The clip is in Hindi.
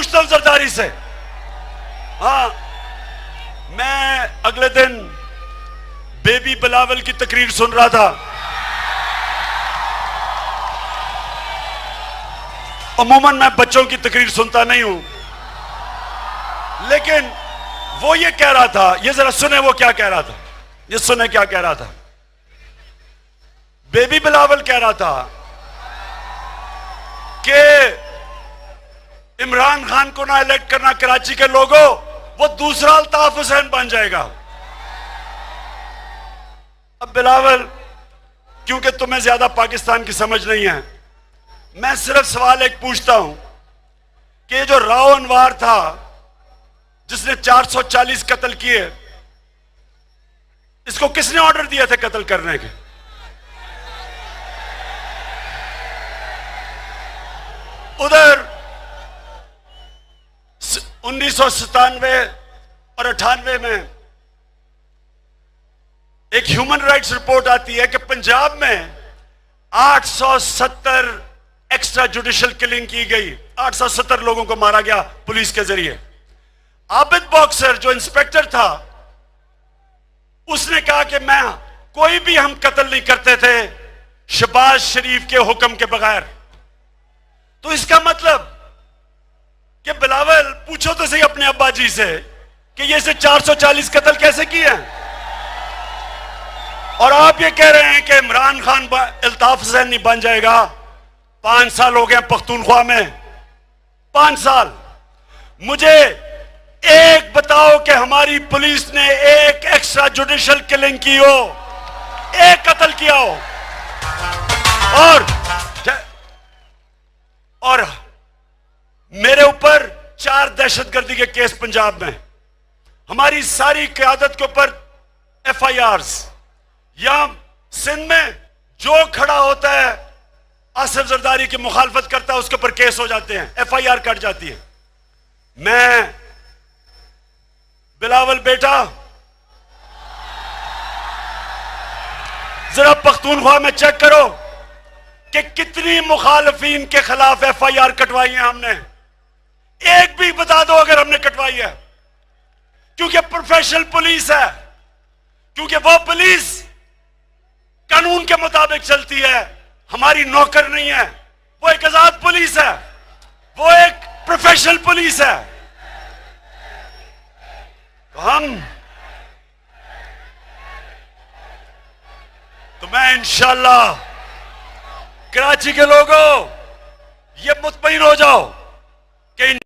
पूछता हूं जरदारी से। हाँ, मैं अगले दिन बेबी बिलावल की तकरीर सुन रहा था। अमूमन मैं बच्चों की तकरीर सुनता नहीं हूं, लेकिन वो ये कह रहा था, ये जरा सुने वो क्या कह रहा था, ये सुने क्या कह रहा था। बेबी बिलावल कह रहा था कि इमरान खान को ना इलेक्ट करना कराची के लोगों, वो दूसरा अल्ताफ हुसैन बन जाएगा। अब बिलावल, क्योंकि तुम्हें ज्यादा पाकिस्तान की समझ नहीं है, मैं सिर्फ सवाल एक पूछता हूं कि ये जो राव अनवार था जिसने 440 कत्ल किए, इसको किसने ऑर्डर दिया था कत्ल करने के? उधर 1997 और 98 में एक ह्यूमन राइट्स रिपोर्ट आती है कि पंजाब में 870 एक्स्ट्रा जुडिशियल किलिंग की गई, 870 लोगों को मारा गया पुलिस के जरिए। आबिद बॉक्सर जो इंस्पेक्टर था, उसने कहा कि मैं कोई भी हम कत्ल नहीं करते थे शहबाज शरीफ के हुक्म के बगैर। तो इसका मतलब कि बिलावल, पूछो तो सही अपने अब्बा जी से कि ये से 440 कत्ल कैसे किए हैं। और आप ये कह रहे हैं कि इमरान खान अल्ताफ हुसैन नहीं बन जाएगा। 5 साल हो गए पख्तूनख्वा में, 5 साल। मुझे एक बताओ कि हमारी पुलिस ने एक एक्स्ट्रा जुडिशियल किलिंग की हो, एक कत्ल किया हो। और मेरे ऊपर 4 दहशतगर्दी के केस पंजाब में, हमारी सारी क़यादत के ऊपर FIRs। यहां सिंध में जो खड़ा होता है आसिफ जरदारी की मुखालफत करता है, उसके ऊपर केस हो जाते हैं, FIR कट जाती है। मैं बिलावल बेटा, जरा पख्तूनख्वा में चेक करो कि कितनी मुखालफीन के खिलाफ FIR कटवाई है हमने। एक भी बता दो अगर हमने कटवाई है। क्योंकि प्रोफेशनल पुलिस है, क्योंकि वो पुलिस कानून के मुताबिक चलती है, हमारी नौकर नहीं है। वो एक आजाद पुलिस है, वो एक प्रोफेशनल पुलिस है। तो मैं इंशाअल्लाह, कराची के लोगों ये मुतमईन हो जाओ कि